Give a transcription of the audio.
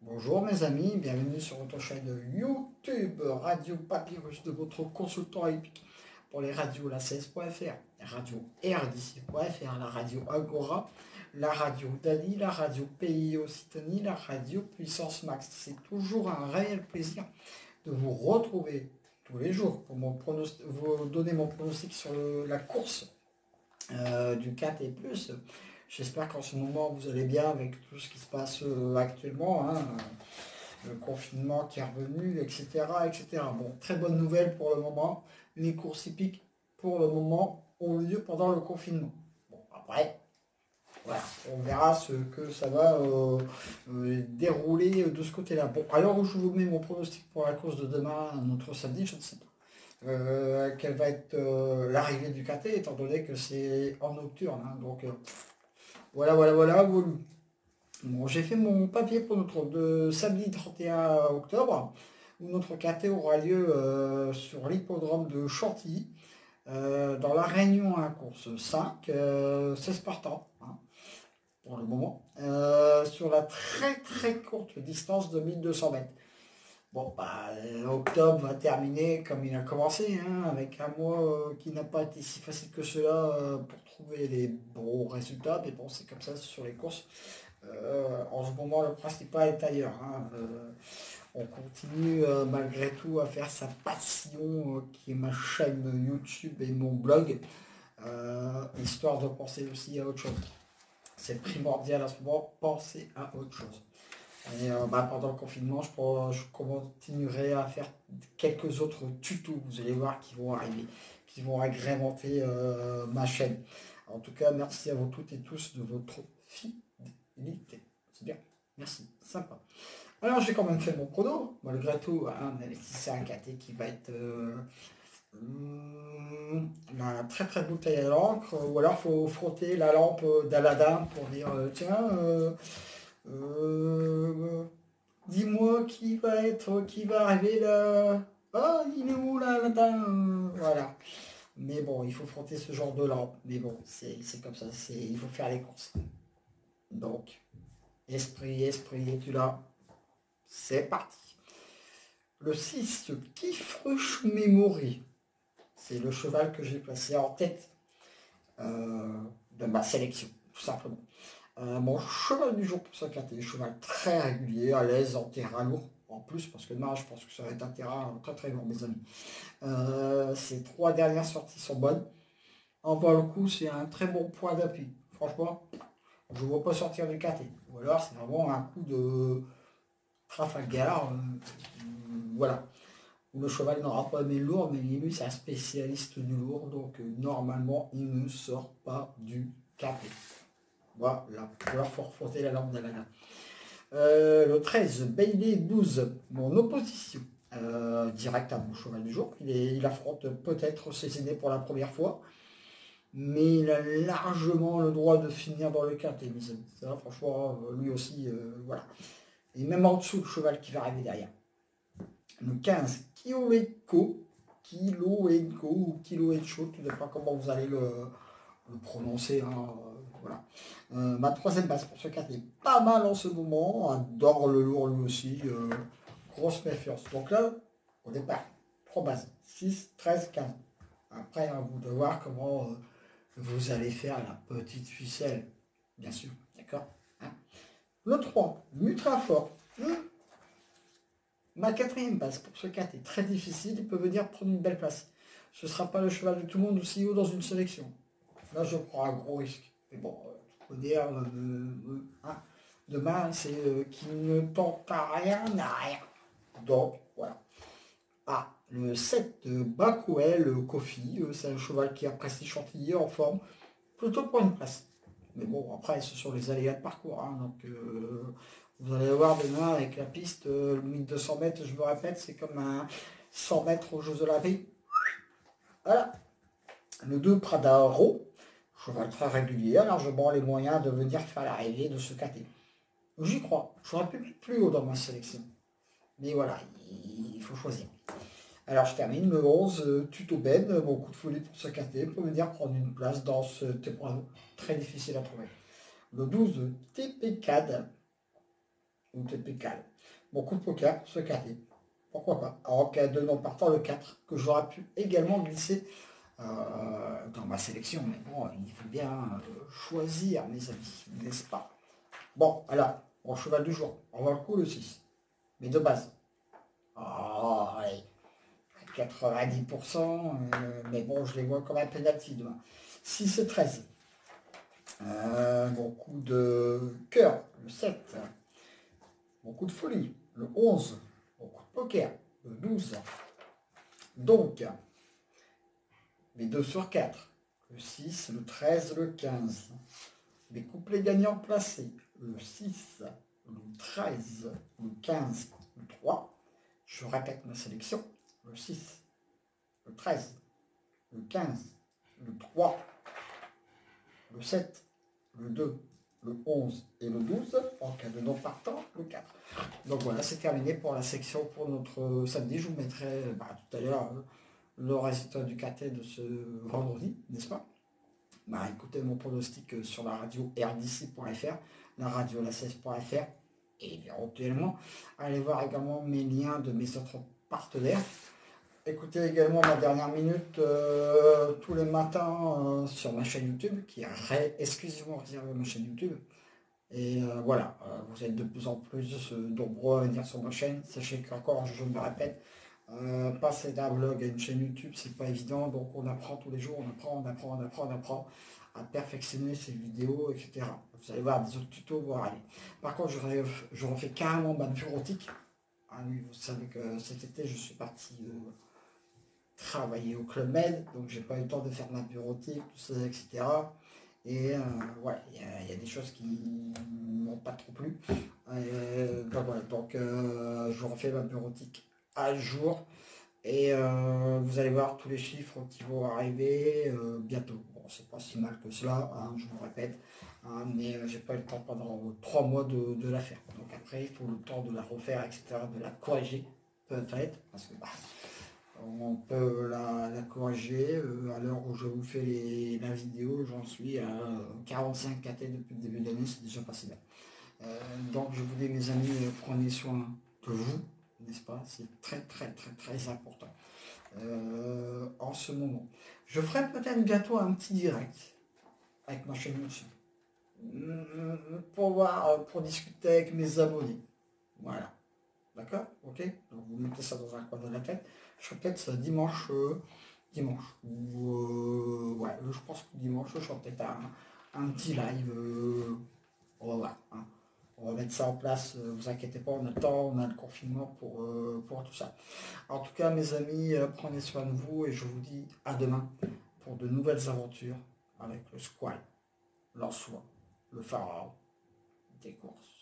Bonjour mes amis, bienvenue sur votre chaîne YouTube Radio Papyrus de votre consultant épique pour les radios la 16.fr, la radio RDC.fr, la radio Agora, la radio Dali, la radio Pays Occitanie, la radio Puissance Max. C'est toujours un réel plaisir de vous retrouver tous les jours pour vous donner mon pronostic sur la course du 4 et plus. J'espère qu'en ce moment vous allez bien avec tout ce qui se passe actuellement, hein, le confinement qui est revenu, etc., etc. Bon, très bonne nouvelle pour le moment, les courses hippiques pour le moment ont lieu pendant le confinement. Bon, après, voilà, on verra ce que ça va dérouler de ce côté-là. Bon, alors je vous mets mon pronostic pour la course de demain, notre samedi, je ne sais pas. Quelle va être l'arrivée du KT, étant donné que c'est en nocturne, hein, donc voilà. Bon, j'ai fait mon papier pour notre de samedi 31 octobre, où notre KT aura lieu sur l'hippodrome de Chantilly, dans la Réunion à course 5, 16 partants, hein, pour le moment, sur la très courte distance de 1200 mètres. Bon, bah, octobre va terminer comme il a commencé, hein, avec un mois qui n'a pas été si facile que cela pour trouver les bons résultats, mais bon, c'est comme ça sur les courses. En ce moment, le principal est ailleurs, hein. On continue malgré tout à faire sa passion, qui est ma chaîne YouTube et mon blog, histoire de penser aussi à autre chose. C'est primordial à ce moment, penser à autre chose. Et pendant le confinement, je continuerai à faire quelques autres tutos, vous allez voir, qui vont arriver, qui vont agrémenter ma chaîne. En tout cas, merci à vous toutes et tous de votre fidélité. C'est bien, merci, sympa. Alors j'ai quand même fait mon prono, malgré tout, hein, même si c'est un KT qui va être la très bouteille à l'encre, ou alors il faut frotter la lampe d'Aladin pour dire tiens, dis-moi qui va arriver là. Ah, il est où là, Aladin, voilà. Mais bon, il faut frotter ce genre de lampe. Mais bon, c'est comme ça, il faut faire les courses. Donc, esprit, es-tu là? C'est parti. Le 6, Kifrush Memory. C'est le cheval que j'ai placé en tête de ma sélection, tout simplement. Mon cheval du jour pour ce KT, cheval très régulier, à l'aise en terrain lourd. En plus, parce que demain, je pense que ça va être un terrain très lourd, mes amis. Ces 3 dernières sorties sont bonnes. En le coup, c'est un très bon point d'appui. Franchement, je ne vois pas sortir du KT. Ou alors, c'est vraiment un coup de Trafalgar. Voilà. Le cheval n'aura pas aimé le lourd, mais lui, c'est un spécialiste du lourd. Donc, normalement, il ne sort pas du KT. Voilà. Il faut refrotter la lampe d'Alana. Le 13, Bailey 12, mon opposition. Direct à mon cheval du jour. Il affronte peut-être ses aînés pour la première fois. Mais il a largement le droit de finir dans le KT, mes amis. Ça, franchement, lui aussi, voilà. Et même en dessous, le cheval qui va arriver derrière. Le 15, Kilo ou Kilo Echo, tout dépend comment vous allez le prononcer, hein, voilà. Ma troisième base pour ce KT est pas mal en ce moment, adore le lourd lui aussi, grosse méfiance. Donc là, au départ, 3 bases, 6, 13, 15. Après, à vous de voir comment vous allez faire la petite ficelle, bien sûr, d'accord, hein. Le 3, Mutrafort. Ma quatrième base pour ce 4 est très difficile, il peut venir prendre une belle place. Ce ne sera pas le cheval de tout le monde aussi haut dans une sélection. Là, je prends un gros risque. Mais bon, il faut dire, hein, demain, c'est qui ne tente à rien n'a rien. Donc, voilà. Ah, le 7, Bakouel, Kofi, c'est un cheval qui a presque Chantilly en forme, plutôt pour une place. Mais bon, après, ce sont les aléas de parcours, hein, donc vous allez voir demain avec la piste, 1200 mètres, je me répète, c'est comme un 100 mètres aux Jeux Olympiques. Voilà. Le 2, Pradaro, cheval très régulier, a largement les moyens de venir faire l'arrivée de ce KT. J'y crois. J'aurais pu mettre plus haut dans ma sélection. Mais voilà, il faut choisir. Alors je termine le 11, Tuto Ben, mon coup de folie pour ce KT, pour venir prendre une place dans ce tempo très difficile à trouver. Le 12, TP CAD. ou TPK. Mon coup de poker, ce 4. Pourquoi pas? Alors qu'à deux non partant, le 4, que j'aurais pu également glisser dans ma sélection. Mais bon, il faut bien choisir, mes amis, n'est-ce pas? Bon, alors, mon cheval du jour, on va le coup le 6. Mais de base. Oh, allez, 90%, mais bon, je les vois comme un pénalty demain. 6 et 13. Mon coup de cœur, le 7. Mon coup de folie, le 11. Mon coup de poker, le 12. Donc, mes 2 sur 4, le 6, le 13, le 15. Mes couplets gagnants placés, le 6, le 13, le 15, le 3. Je répète ma sélection, le 6, le 13, le 15, le 3, le 7, le 2, le 11 et le 12, en cas de non partant, le 4. Donc voilà, c'est terminé pour la section pour notre samedi. Je vous mettrai tout à l'heure le résultat du KT de ce vendredi, n'est-ce pas? Écoutez mon pronostic sur la radio rdc.fr, la radio la16.fr, et éventuellement, allez voir également mes liens de mes autres partenaires. Écoutez également ma dernière minute tous les matins sur ma chaîne YouTube, qui est exclusivement réservée à ma chaîne YouTube. Et voilà, vous êtes de plus en plus nombreux à venir sur ma chaîne. Sachez qu'encore, je me répète, passer d'un blog à une chaîne YouTube, c'est pas évident. Donc on apprend tous les jours, on apprend à perfectionner ses vidéos, etc. Vous allez voir des autres tutos, voir aller. Par contre, je refais carrément ma bureautique. Ah oui, vous savez que cet été, je suis parti travailler au Club Med, donc j'ai pas eu le temps de faire ma bureautique, tout ça, etc. Et ouais, il y a des choses qui m'ont pas trop plu. Voilà, donc je refais ma bureautique à jour. Et vous allez voir tous les chiffres qui vont arriver bientôt. Bon, c'est pas si mal que cela, hein, je vous répète, hein, mais j'ai pas eu le temps pendant 3 mois de la faire. Donc après, il faut le temps de la refaire, etc., de la corriger, peut-être, parce que on peut la corriger. À l'heure où je vous fais la vidéo, j'en suis à 45 KT depuis le début de l'année, c'est déjà pas si bien. Donc je vous dis, mes amis, prenez soin de vous, n'est-ce pas? C'est très très très très important en ce moment. Je ferai peut-être bientôt un petit direct avec ma chaîne YouTube pour voir, pour discuter avec mes abonnés. Voilà. D'accord? Ok? Donc vous mettez ça dans un coin de la tête. Je ferai peut-être ça dimanche. Dimanche. Ou ouais, je pense que dimanche, je ferai peut-être un petit live. On va voir. Hein. On va mettre ça en place, vous inquiétez pas, on a le temps, on a le confinement pour tout ça. En tout cas, mes amis, prenez soin de vous et je vous dis à demain pour de nouvelles aventures avec le squal, l'ansois, le pharaon des courses.